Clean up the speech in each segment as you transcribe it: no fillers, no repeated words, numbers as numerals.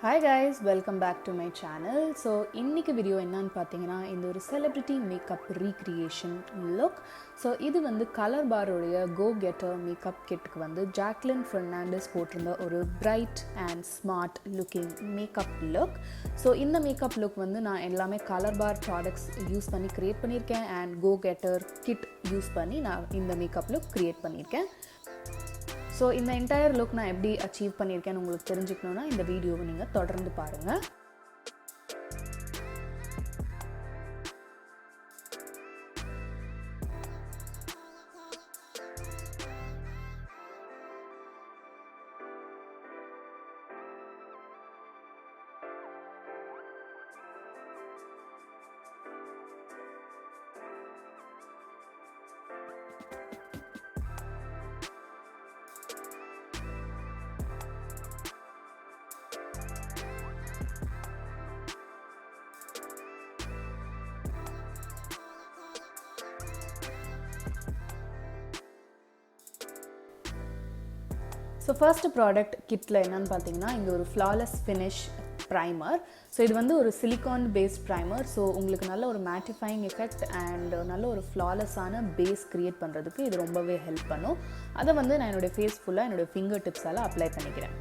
Hi guys, welcome back to my channel. So இன்னைக்கு video என்னன்னு பார்த்தீங்கன்னா இந்த ஒரு celebrity makeup recreation look. So இது வந்து கலர்பார் உடைய கோ கெட்டர் மேக்கப் கிட்டுக்கு வந்து ஜாக்லின் ஃபெர்னாண்டஸ் போட்டிருந்த ஒரு bright and smart looking makeup look. So இந்த மேக்கப் லுக் வந்து நான் எல்லாமே கலர்பார் ப்ராடக்ட்ஸ் யூஸ் பண்ணி க்ரியேட் பண்ணியிருக்கேன் and go getter kit use பண்ணி நான் இந்த மேக்கப் லுக் க்ரியேட் பண்ணியிருக்கேன். ஸோ இந்த என்டையர் லுக் நான் எப்படி அச்சீவ் பண்ணியிருக்கேன்னு உங்களுக்கு தெரிஞ்சுக்கணுன்னா இந்த வீடியோவை நீங்கள் தொடர்ந்து பாருங்கள். ஸோ ஃபர்ஸ்ட் ப்ராடக்ட் கிட்டில் என்னென்னு பார்த்தீங்கன்னா இந்த ஒரு ஃப்ளாலஸ் ஃபினிஷ் ப்ரைமர். ஸோ இது வந்து ஒரு சிலிக்கான் பேஸ்ட் ப்ரைமர். ஸோ உங்களுக்கு நல்ல ஒரு மேட்டிஃபைங் எஃபெக்ட் அண்ட் நல்ல ஒரு ஃப்ளாலஸான பேஸ் க்ரியேட் பண்ணுறதுக்கு இது ரொம்பவே ஹெல்ப் பண்ணும். அதை வந்து நான் என்னுடைய ஃபேஸ் ஃபுல்லாக என்னுடைய ஃபிங்கர் டிப்ஸால் அப்ளை பண்ணிக்கிறேன்.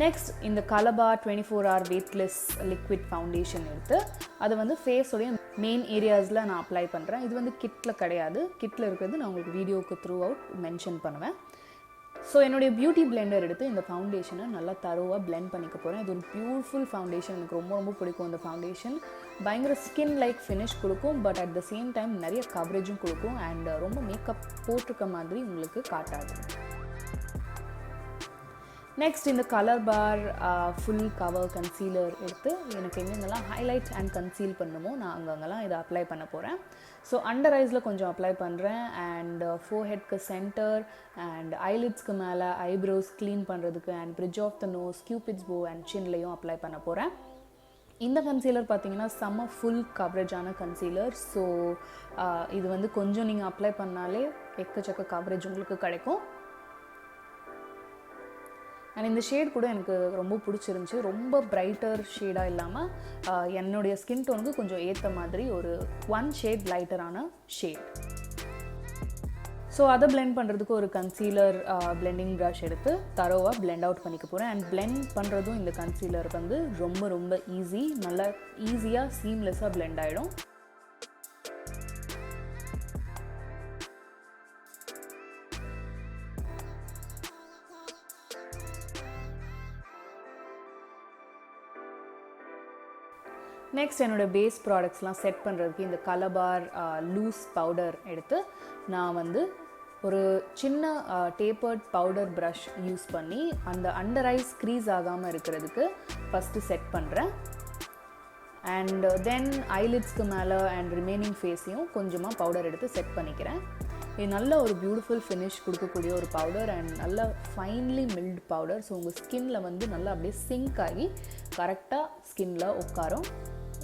நெக்ஸ்ட் இந்த கலர்பார் 24 hour weightless லிக்விட் ஃபவுண்டேஷன் எடுத்து அதை வந்து ஃபேஸோடைய மெயின் ஏரியாஸில் நான் அப்ளை பண்ணுறேன். இது வந்து கிட்டில் கிடையாது, கிட்டில் இருக்கிறது நான் உங்களுக்கு வீடியோவுக்கு த்ரூ அவுட் மென்ஷன் பண்ணுவேன். ஸோ என்னுடைய பியூட்டி பிளெண்டர் எடுத்து இந்த ஃபவுண்டேஷனை நல்லா தரோவாக பிளெண்ட் பண்ணிக்க போகிறேன். இது ஒரு பியூட்டிஃபுல் ஃபவுண்டேஷன், எனக்கு ரொம்ப ரொம்ப பிடிக்கும். இந்த ஃபவுண்டேஷன் பயங்கர ஸ்கின் லைக் ஃபினிஷ் கொடுக்கும், but at the same time நிறைய கவரேஜும் கொடுக்கும் அண்ட் ரொம்ப மேக்கப் போட்டிருக்க மாதிரி உங்களுக்கு காட்டாது. நெக்ஸ்ட் இந்த கலர்பார் ஃபுல் கவர் கன்சீலர் எடுத்து எனக்கு எங்கெங்கெல்லாம் ஹைலைட் அண்ட் கன்சீல் பண்ணுமோ நான் அங்கங்கெல்லாம் இதை அப்ளை பண்ண போகிறேன். ஸோ அண்டர் ஐஸில் கொஞ்சம் அப்ளை பண்ணுறேன் அண்ட் ஃபோர்ஹெட்க்கு சென்டர் அண்ட் ஐலிட்ஸ்க்கு மேலே ஐப்ரோஸ் க்ளீன் பண்ணுறதுக்கு and bridge of the nose, cupid's bow and சின்லையும் apply பண்ண போகிறேன். இந்த கன்சீலர் பார்த்தீங்கன்னா செம்ம ஃபுல் கவரேஜான கன்சீலர். ஸோ இது வந்து கொஞ்சம் நீங்கள் அப்ளை பண்ணாலே எக்கச்சக்க கவரேஜ் உங்களுக்கு கிடைக்கும். அண்ட் இந்த ஷேட் கூட எனக்கு ரொம்ப பிடிச்சிருந்துச்சி. ரொம்ப பிரைட்டர் ஷேடாக இல்லாமல் என்னுடைய ஸ்கின் டோனுக்கு கொஞ்சம் ஏற்ற மாதிரி ஒரு 1 ஷேட் லைட்டரான ஷேட். ஸோ அதை பிளெண்ட் பண்ணுறதுக்கு ஒரு கன்சீலர் பிளெண்டிங் ப்ரஷ் எடுத்து தரோவாக பிளெண்ட் அவுட் பண்ணிக்க போகிறேன். அண்ட் பிளெண்ட் பண்ணுறதும் இந்த கன்சீலர் வந்து ரொம்ப ரொம்ப ஈஸி, நல்லா ஈஸியாக சீம்லெஸ்ஸாக பிளெண்ட் ஆகிடும். நெக்ஸ்ட் என்னோடய பேஸ் ப்ராடக்ட்ஸ்லாம் செட் பண்ணுறதுக்கு இந்த கலர்பார் லூஸ் பவுடர் எடுத்து நான் வந்து ஒரு சின்ன டேப்பர்ட் பவுடர் ப்ரஷ் யூஸ் பண்ணி அந்த அண்டர் ஐஸ் க்ரீஸ் ஆகாமல் இருக்கிறதுக்கு ஃபஸ்ட்டு செட் பண்ணுறேன். அண்ட் தென் ஐலிட்ஸ்க்கு மேலே அண்ட் ரிமைனிங் ஃபேஸையும் கொஞ்சமாக பவுடர் எடுத்து செட் பண்ணிக்கிறேன். இது நல்ல ஒரு பியூட்டிஃபுல் ஃபினிஷ் கொடுக்கக்கூடிய ஒரு பவுடர் அண்ட் நல்ல ஃபைன்லி மில்ட் பவுடர். ஸோ உங்கள் ஸ்கின்னில் வந்து நல்லா அப்படியே சிங்க் ஆகி கரெக்டாக ஸ்கின்னில் உட்காரும்.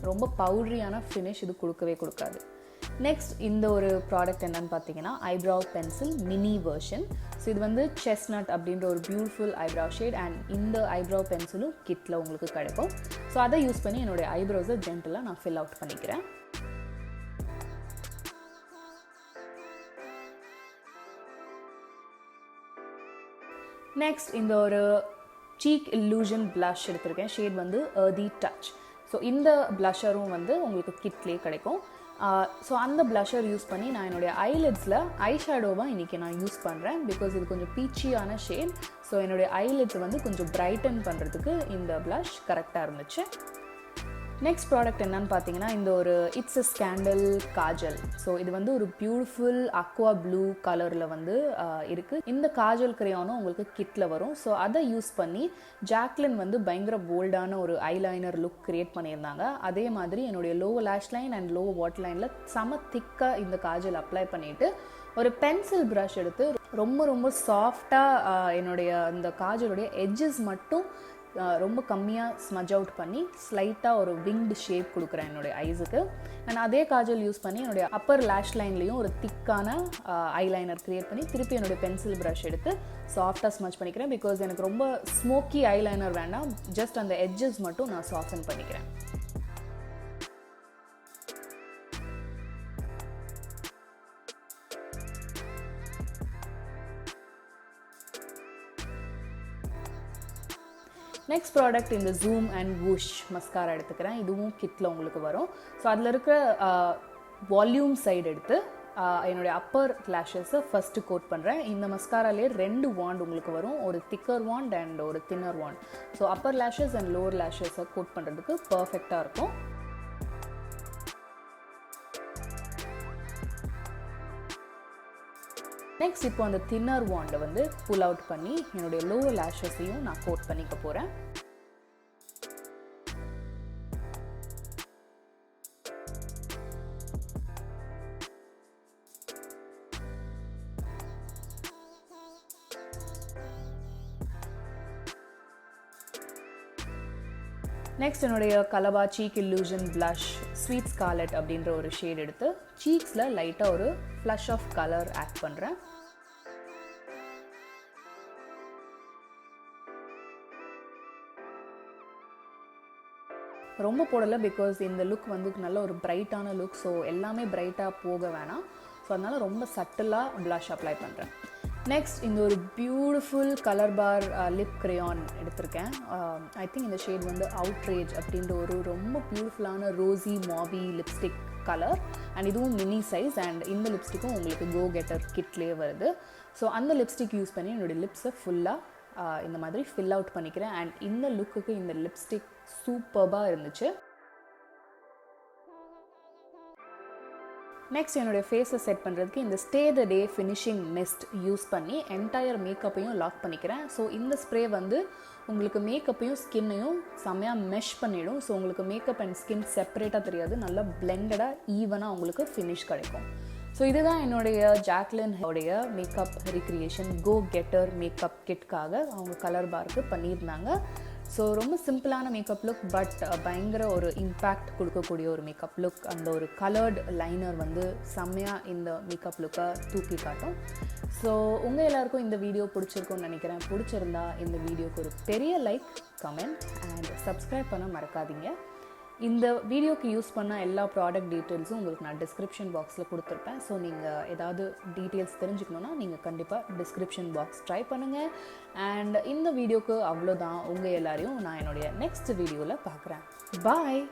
ரொம்ப பவுட்ரியான ஃபினிஷ் இது கொடுக்கவே கொடுக்காது. நெக்ஸ்ட் இந்த ஒரு ப்ராடக்ட் என்னன்னு பார்த்தீங்கன்னா ஐப்ராவ் பென்சில் மினி வெர்ஷன். ஸோ இது வந்து செஸ்னட் அப்படின்ற ஒரு பியூட்டிஃபுல் ஐப்ராவ் ஷேட் அண்ட் இந்த ஐப்ராவ் பென்சிலும் கிட்டில் உங்களுக்கு கிடைக்கும். ஸோ அதை யூஸ் பண்ணி என்னுடைய ஐப்ரோஸை ஜென்டலாக நான் ஃபில் அவுட் பண்ணிக்கிறேன். நெக்ஸ்ட் இந்த ஒரு சீக் இல்லூஷன் ப்ளஷ் எடுத்திருக்கேன். ஷேட் வந்து Earthy டச். ஸோ இந்த ப்ளஷரும் வந்து உங்களுக்கு கிட்லேயே கிடைக்கும். ஸோ அந்த ப்ளஷர் யூஸ் பண்ணி நான் என்னுடைய ஐலிட்ஸில் ஐ ஷேடோவாக இன்றைக்கி நான் யூஸ் பண்ணுறேன். பிகாஸ் இது கொஞ்சம் பீச்சியான ஷேட். ஸோ என்னுடைய ஐலிட்ஸ் வந்து கொஞ்சம் பிரைட்டன் பண்ணுறதுக்கு இந்த ப்ளஷ் கரெக்டாக இருந்துச்சு. நெக்ஸ்ட் ப்ராடக்ட் என்னன்னு பார்த்தீங்கன்னா இந்த ஒரு it's a scandal Kajal. So இது வந்து ஒரு பியூட்டிஃபுல் அக்வா ப்ளூ கலரில் வந்து இருக்குது. இந்த காஜல் கிரையானும் உங்களுக்கு கிட்டில் வரும். ஸோ அதை யூஸ் பண்ணி ஜாக்லின் வந்து பயங்கர போல்டான ஒரு ஐலைனர் லுக் க்ரியேட் பண்ணியிருந்தாங்க. அதே மாதிரி என்னுடைய lower lash line and lower water லைனில் செம திக்காக இந்த காஜல் அப்ளை பண்ணிவிட்டு ஒரு பென்சில் ப்ரஷ் எடுத்து ரொம்ப ரொம்ப சாஃப்டாக என்னுடைய இந்த காஜலுடைய எட்ஜஸ் மட்டும் ரொம்ப கம்மியாக ஸ்மஜ் அவுட் பண்ணி ஸ்லைட்டாக ஒரு விங்டு ஷேப் கொடுக்குறேன் என்னுடைய ஐஸுக்கு. அண்ட் அதே காஜல் யூஸ் பண்ணி என்னுடைய அப்பர் லேஷ் லைன்லேயும் ஒரு திக்கான ஐலைனர் க்ரியேட் பண்ணி திருப்பி என்னுடைய பென்சில் ப்ரஷ் எடுத்து சாஃப்டாக ஸ்மஜ் பண்ணிக்கிறேன். பிகாஸ் எனக்கு ரொம்ப ஸ்மோக்கி ஐலைனர் வேண்டாம், ஜஸ்ட் அந்த எட்ஜஸ் மட்டும் நான் சாஃப்டன் பண்ணிக்கிறேன். நெக்ஸ்ட் ப்ராடக்ட் இந்த ஜூம் அண்ட் வூஷ் மஸ்காரா எடுத்துக்கிறேன். இதுவும் கிட்டில் உங்களுக்கு வரும். ஸோ அதில் இருக்கிற வால்யூம் சைடு எடுத்து என்னுடைய அப்பர் லேஷஸை ஃபஸ்ட்டு கோட் பண்ணுறேன். இந்த மஸ்காராலே 2 வாண்ட் உங்களுக்கு வரும், ஒரு திக்கர் வாண்ட் அண்ட் ஒரு thinner wand. So upper lashes and lower லேஷஸை கோட் பண்ணுறதுக்கு பர்ஃபெக்டாக இருக்கும். நெக்ஸ்ட் இப்போ அந்த தின்னர் வாண்டை வந்து புல் அவுட் பண்ணி என்னுடைய லோவர் லேஷஸையும் நான் கோட் பண்ணிக்க போகிறேன். நெக்ஸ்ட் என்னுடைய Colorbar cheek illusion blush sweet scarlet அப்படின்ற ஒரு ஷேட் எடுத்து சீக்ஸில் லைட்டாக ஒரு ஃப்ளஷ் ஆஃப் கலர் ஆட் பண்ணுறேன். ரொம்ப போடலை, பிகாஸ் இந்த லுக் வந்து நல்ல ஒரு பிரைட்டான லுக். ஸோ எல்லாமே பிரைட்டாக போக வேணாம். ஸோ அதனால் ரொம்ப சட்டிலாக blush அப்ளை பண்ணுறேன். நெக்ஸ்ட் இந்த ஒரு பியூட்டிஃபுல் கலர்பார் லிப் கிரேயான் எடுத்திருக்கேன். ஐ திங்க் இந்த ஷேட் வந்து அவுட்ரேஜ் அப்படின்ற ஒரு ரொம்ப பியூட்டிஃபுல்லான ரோசி மாவி லிப்ஸ்டிக் கலர். அண்ட் இதுவும் மினி சைஸ். அண்ட் இந்த லிப்ஸ்டிக்கும் உங்களுக்கு கோ கெட்டர் கிட்லேயே வருது. ஸோ அந்த லிப்ஸ்டிக் யூஸ் பண்ணி என்னுடைய லிப்ஸை ஃபுல்லாக இந்த மாதிரி ஃபில் அவுட் பண்ணிக்கிறேன். அண்ட் இந்த லுக்குக்கு இந்த லிப்ஸ்டிக் சூப்பர்பாக இருந்துச்சு. நெக்ஸ்ட் என்னுடைய ஃபேஸை செட் பண்ணுறதுக்கு இந்த stay the day finishing mist use பண்ணி என்டையர் மேக்கப்பையும் லாக் பண்ணிக்கிறேன். ஸோ இந்த ஸ்ப்ரே வந்து உங்களுக்கு மேக்கப்பையும் ஸ்கின்னையும் செம்மையாக மெஷ் பண்ணிவிடும். ஸோ உங்களுக்கு மேக்கப் அண்ட் ஸ்கின் செப்பரேட்டாக தெரியாது, நல்லா பிளெண்டடாக ஈவனாக உங்களுக்கு ஃபினிஷ் கிடைக்கும். ஸோ இதுதான் என்னுடைய ஜாக்லின் உடைய மேக்கப் ரீக்ரியேஷன் கோ கெட்டர் மேக்கப் கிட்காக அவங்க கலர்பாருக்கு பண்ணியிருந்தாங்க. ஸோ ரொம்ப சிம்பிளான மேக்கப் லுக், பட் பயங்கர ஒரு இம்பேக்ட் கொடுக்கக்கூடிய ஒரு மேக்கப் லுக். அந்த ஒரு கலர்டு லைனர் வந்து செம்மையாக இந்த மேக்கப் லுக்கை தூக்கி காட்டும். ஸோ உங்கள் எல்லாருக்கும் இந்த வீடியோ பிடிச்சிருக்கும்னு நினைக்கிறேன். பிடிச்சிருந்தா இந்த வீடியோக்கு ஒரு பெரிய லைக், கமெண்ட் அண்ட் சப்ஸ்கிரைப் பண்ண மறக்காதீங்க. இந்த வீடியோக்கு யூஸ் பண்ண எல்லா ப்ராடக்ட் டீட்டெயில்ஸும் உங்களுக்கு நான் டிஸ்கிரிப்ஷன் பாக்ஸில் கொடுத்துருப்பேன். ஸோ நீங்கள் ஏதாவது டீட்டெயில்ஸ் தெரிஞ்சுக்கணுன்னா நீங்கள் கண்டிப்பாக டிஸ்கிரிப்ஷன் பாக்ஸ் ட்ரை பண்ணுங்கள். அண்ட் இந்த வீடியோக்கு அவ்வளோதான். உங்கள் எல்லாரையும் நான் என்னுடைய நெக்ஸ்ட் வீடியோவில் பார்க்குறேன். பாய்.